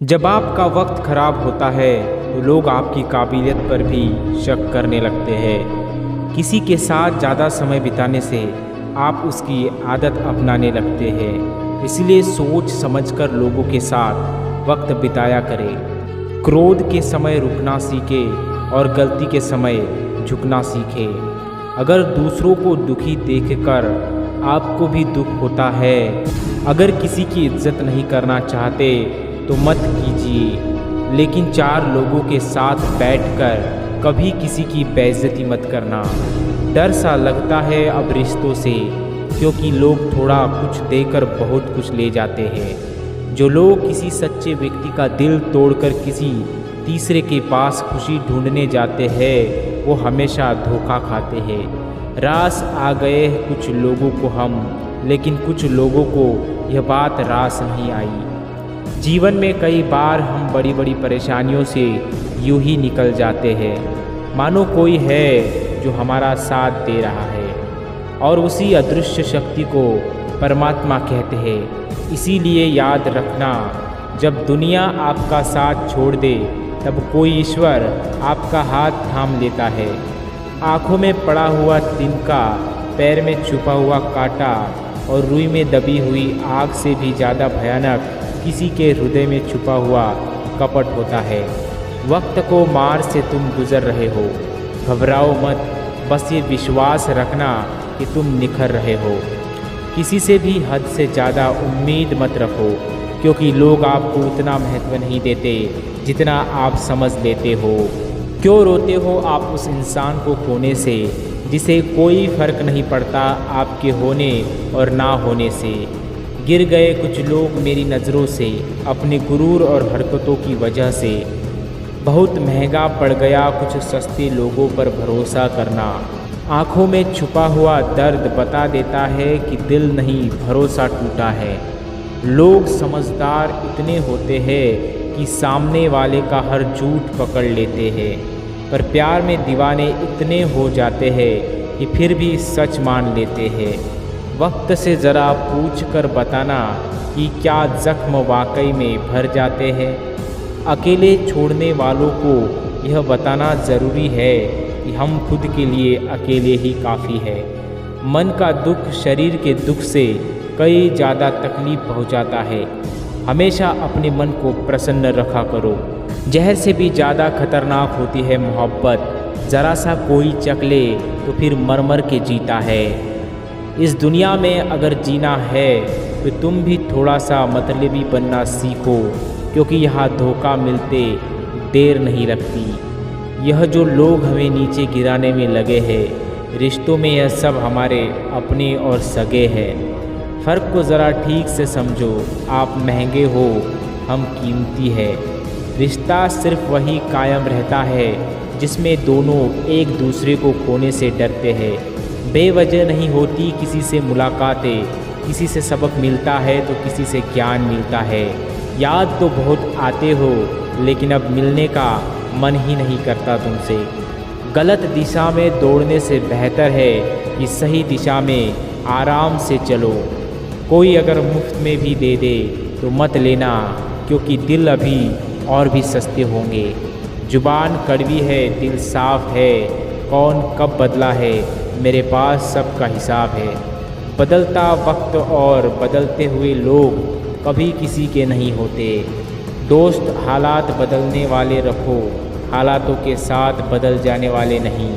जब आपका वक्त ख़राब होता है तो लोग आपकी काबिलियत पर भी शक करने लगते हैं। किसी के साथ ज़्यादा समय बिताने से आप उसकी आदत अपनाने लगते हैं। इसलिए सोच समझकर लोगों के साथ वक्त बिताया करें। क्रोध के समय रुकना सीखें और गलती के समय झुकना सीखें। अगर दूसरों को दुखी देखकर आपको भी दुख होता है, अगर किसी की इज्जत नहीं करना चाहते तो मत कीजिए, लेकिन चार लोगों के साथ बैठकर कभी किसी की बेइज्जती मत करना। डर सा लगता है अब रिश्तों से, क्योंकि लोग थोड़ा कुछ देकर बहुत कुछ ले जाते हैं। जो लोग किसी सच्चे व्यक्ति का दिल तोड़कर किसी तीसरे के पास खुशी ढूंढने जाते हैं, वो हमेशा धोखा खाते हैं। रास आ गए कुछ लोगों को हम, लेकिन कुछ लोगों को यह बात रास नहीं आई। जीवन में कई बार हम बड़ी बड़ी परेशानियों से यूं ही निकल जाते हैं, मानो कोई है जो हमारा साथ दे रहा है, और उसी अदृश्य शक्ति को परमात्मा कहते हैं। इसीलिए याद रखना, जब दुनिया आपका साथ छोड़ दे तब कोई ईश्वर आपका हाथ थाम लेता है। आँखों में पड़ा हुआ तिनका, पैर में छुपा हुआ कांटा और रुई में दबी हुई आग से भी ज़्यादा भयानक किसी के हृदय में छुपा हुआ कपट होता है। वक्त को मार से तुम गुजर रहे हो, घबराओ मत, बस ये विश्वास रखना कि तुम निखर रहे हो। किसी से भी हद से ज़्यादा उम्मीद मत रखो, क्योंकि लोग आपको उतना महत्व नहीं देते जितना आप समझ लेते हो। क्यों रोते हो आप उस इंसान को खोने से, जिसे कोई फ़र्क नहीं पड़ता आपके होने और ना होने से। गिर गए कुछ लोग मेरी नज़रों से, अपने गुरूर और हरकतों की वजह से। बहुत महंगा पड़ गया कुछ सस्ते लोगों पर भरोसा करना। आँखों में छुपा हुआ दर्द बता देता है कि दिल नहीं, भरोसा टूटा है। लोग समझदार इतने होते हैं कि सामने वाले का हर झूठ पकड़ लेते हैं, पर प्यार में दीवाने इतने हो जाते हैं कि फिर भी सच मान लेते हैं। वक्त से ज़रा पूछ कर बताना कि क्या ज़ख्म वाकई में भर जाते हैं। अकेले छोड़ने वालों को यह बताना ज़रूरी है कि हम खुद के लिए अकेले ही काफ़ी है। मन का दुख शरीर के दुख से कई ज़्यादा तकलीफ़ पहुंचाता है। हमेशा अपने मन को प्रसन्न रखा करो। जहर से भी ज़्यादा खतरनाक होती है मोहब्बत। ज़रा सा कोई चख ले तो फिर मर मर के जीता है। इस दुनिया में अगर जीना है तो तुम भी थोड़ा सा मतलबी बनना सीखो, क्योंकि यहाँ धोखा मिलते देर नहीं लगती। यह जो लोग हमें नीचे गिराने में लगे हैं, रिश्तों में यह सब हमारे अपने और सगे हैं। फ़र्क को ज़रा ठीक से समझो, आप महंगे हो, हम कीमती है। रिश्ता सिर्फ वही कायम रहता है जिसमें दोनों एक दूसरे को खोने से डरते हैं। बेवजह नहीं होती किसी से मुलाकातें, किसी से सबक मिलता है तो किसी से ज्ञान मिलता है। याद तो बहुत आते हो, लेकिन अब मिलने का मन ही नहीं करता तुमसे। गलत दिशा में दौड़ने से बेहतर है कि सही दिशा में आराम से चलो। कोई अगर मुफ्त में भी दे दे तो मत लेना, क्योंकि दिल अभी और भी सस्ते होंगे। जुबान कड़वी है, दिल साफ है, कौन कब बदला है, मेरे पास सबका हिसाब है। बदलता वक्त और बदलते हुए लोग कभी किसी के नहीं होते। दोस्त हालात बदलने वाले रखो, हालातों के साथ बदल जाने वाले नहीं।